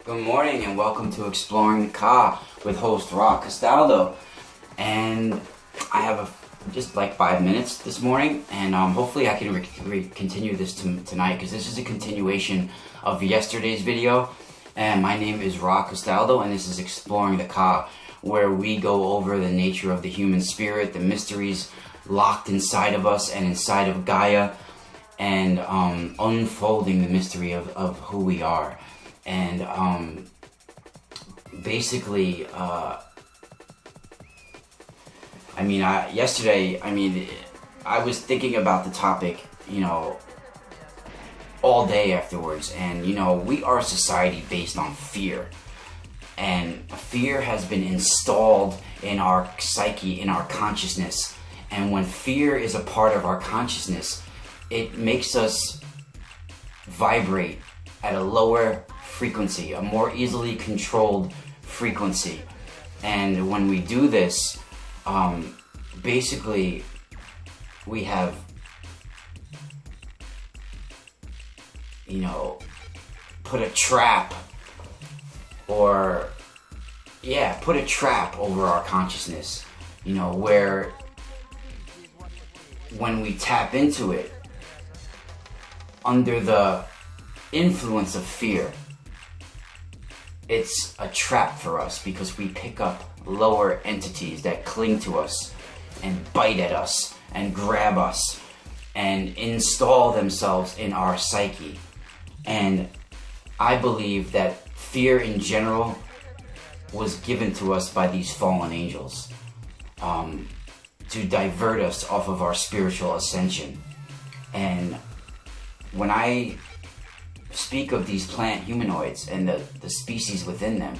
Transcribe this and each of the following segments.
Good morning and welcome to Exploring the Ka with host Castaldo. And I have just like 5 minutes this morning, and hopefully I can continue this tonight, because this is a continuation of yesterday's video. And my name is Castaldo, and this is Exploring the Ka, where we go over the nature of the human spirit, the mysteries locked inside of us and inside of Gaia, and unfolding the mystery of who we are. And basically, yesterday, I was thinking about the topic, all day afterwards. And, we are a society based on fear. And fear has been installed in our psyche, in our consciousness. And when fear is a part of our consciousness, it makes us vibrate at a lower frequency, a more easily controlled frequency. And when we do this, basically we have, put a trap over our consciousness, where when we tap into it under the influence of fear, it's a trap for us, because we pick up lower entities that cling to us and bite at us and grab us and install themselves in our psyche. And I believe that fear in general was given to us by these fallen angels to divert us off of our spiritual ascension. And when I speak of these plant humanoids and the species within them,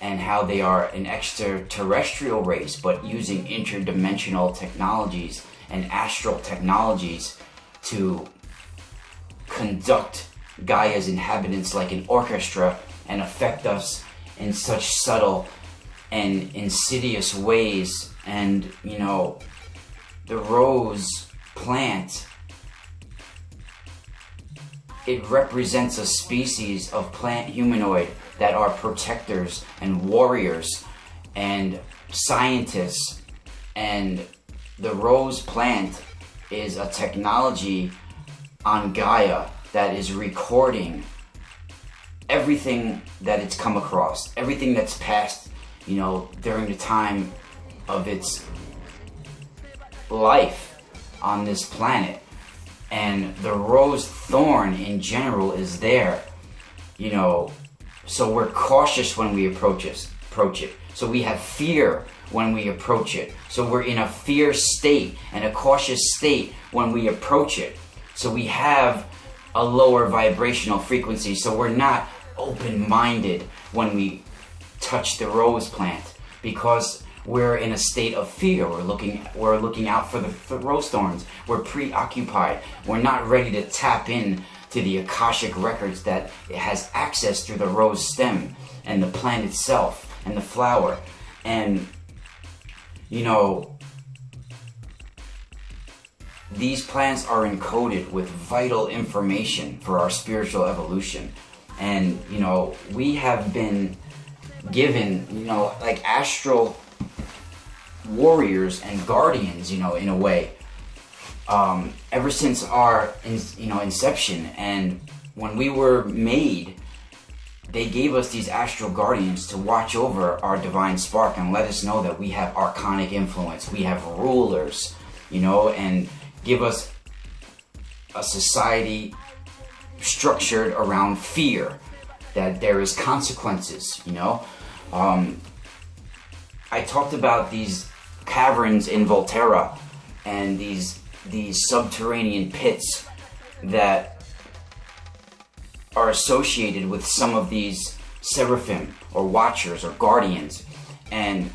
and how they are an extraterrestrial race, but using interdimensional technologies and astral technologies to conduct Gaia's inhabitants like an orchestra and affect us in such subtle and insidious ways. And the rose plant, it represents a species of plant humanoid that are protectors and warriors and scientists. And the rose plant is a technology on Gaia that is recording everything that it's come across, everything that's passed, during the time of its life on this planet. And the rose thorn in general is there, so we're cautious when we approach it. So we have fear when we approach it. So we're in a fear state and a cautious state when we approach it. So we have a lower vibrational frequency. So we're not open-minded when we touch the rose plant, because we're in a state of fear. We're looking out for the rose thorns. We're preoccupied. We're not ready to tap in to the Akashic records that it has access through the rose stem and the plant itself and the flower. And these plants are encoded with vital information for our spiritual evolution. And we have been given like astral warriors and guardians, in a way, ever since our inception. And when we were made, they gave us these astral guardians to watch over our divine spark and let us know that we have archonic influence, we have rulers, and give us a society structured around fear, that there is consequences. I talked about these caverns in Volterra and these subterranean pits that are associated with some of these seraphim or watchers or guardians, and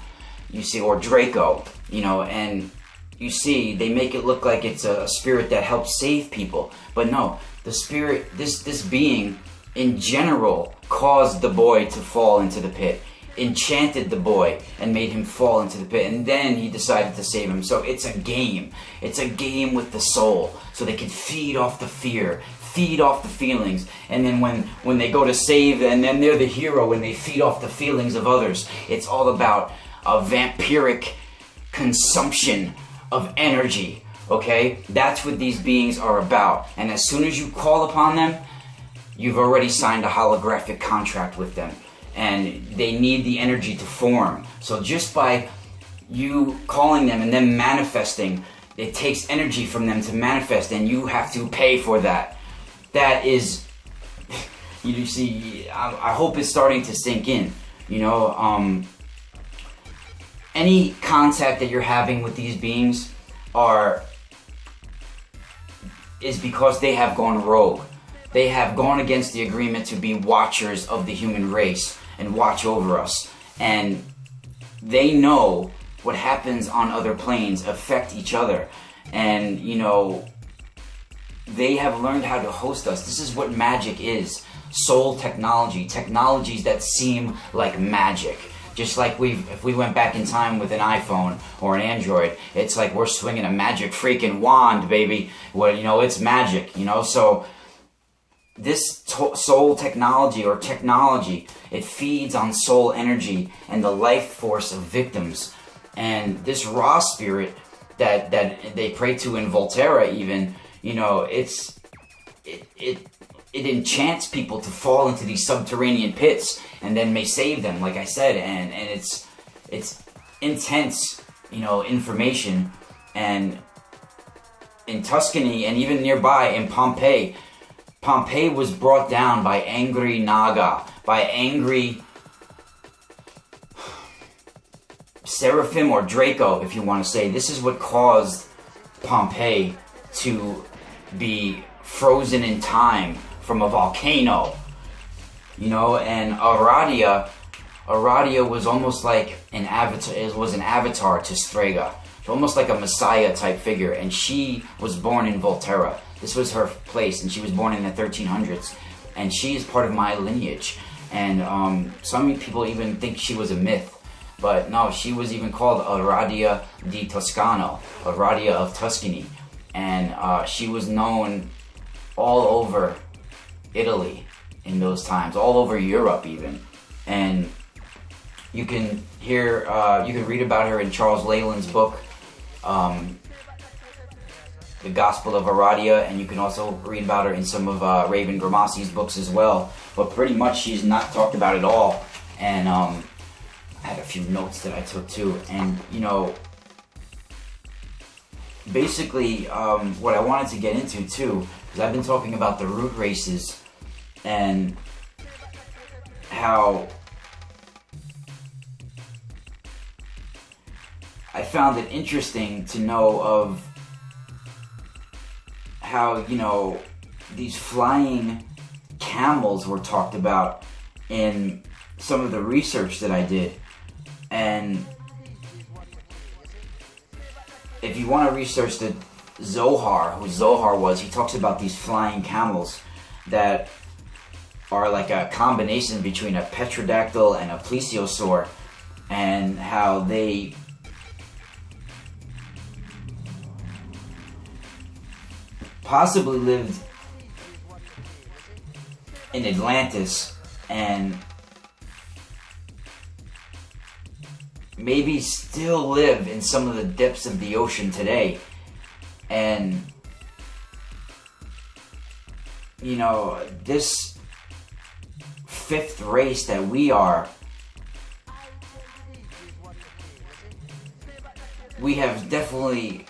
you see, or Draco, and you see they make it look like it's a spirit that helps save people, but no, the spirit, this being in general, caused the boy to fall into the pit, enchanted the boy and made him fall into the pit, and then he decided to save him. So it's a game with the soul, so they can feed off the fear, feed off the feelings. And then when they go to save, and then they're the hero and they feed off the feelings of others. It's all about a vampiric consumption of energy, okay? That's what these beings are about. And as soon as you call upon them, you've already signed a holographic contract with them. And they need the energy to form. So just by you calling them and them manifesting, it takes energy from them to manifest, and you have to pay for that. That is, you see, I hope it's starting to sink in. You know, any contact that you're having with these beings is because they have gone rogue. They have gone against the agreement to be watchers of the human race and watch over us. And they know what happens on other planes affect each other. And, you know, they have learned how to host us. This is what magic is. Soul technology. Technologies that seem like magic. Just like if we went back in time with an iPhone or an Android, it's like we're swinging a magic freaking wand, baby. Well, you know, it's magic, you know. So this soul technology or technology, it feeds on soul energy and the life force of victims. And this raw spirit that they pray to in Volterra, even, you know, it enchants people to fall into these subterranean pits and then may save them, like I said. And it's intense, you know, information. And in Tuscany and even nearby in Pompeii was brought down by angry Naga, by angry Seraphim or Draco, if you want to say. This is what caused Pompeii to be frozen in time from a volcano. You know, and Aradia was almost like an avatar. It was an avatar to Strega. Almost like a messiah type figure. And she was born in Volterra. This was her place, and she was born in the 1300s. And she is part of my lineage. And some people even think she was a myth. But no, she was even called Aradia di Toscano, Aradia of Tuscany. And she was known all over Italy in those times, all over Europe even. And you can read about her in Charles Leyland's book, The Gospel of Aradia, and you can also read about her in some of Raven Gramassi's books as well. But pretty much she's not talked about at all. And I had a few notes that I took too, and you know, basically what I wanted to get into too, because I've been talking about the root races and how I found it interesting to know of how, you know, these flying camels were talked about in some of the research that I did. And if you want to research the Zohar, who Zohar was, he talks about these flying camels that are like a combination between a petrodactyl and a plesiosaur, and how they possibly lived in Atlantis and maybe still live in some of the depths of the ocean today. And you know, this fifth race that we are, we have definitely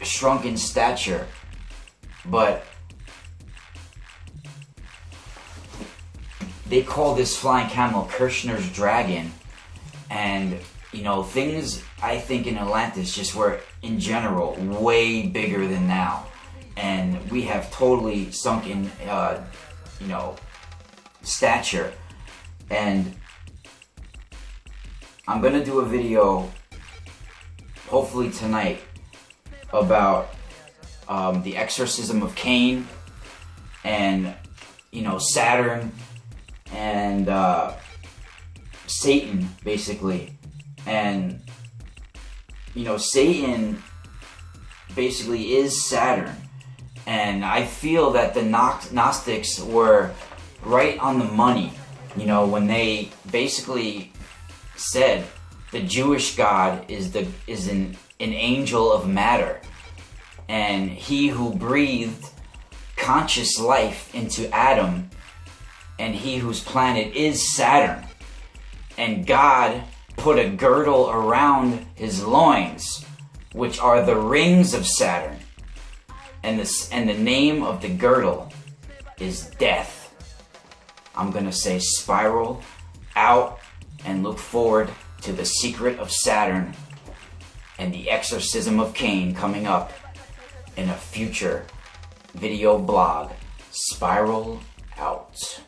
shrunk in stature, but they call this flying camel Kirshner's dragon. And you know, things I think in Atlantis just were in general way bigger than now, and we have totally sunk in you know, stature. And I'm gonna do a video hopefully tonight about the exorcism of Cain, and you know, Saturn and Satan, basically. And you know, Satan basically is Saturn, And I feel that the Gnostics were right on the money, you know, when they basically said the Jewish God is an angel of matter, and he who breathed conscious life into Adam, and he whose planet is Saturn. And God put a girdle around his loins, which are the rings of Saturn. And the name of the girdle is death. I'm gonna say spiral out and look forward to the secret of Saturn and the exorcism of Cain coming up in a future video blog. Spiral out.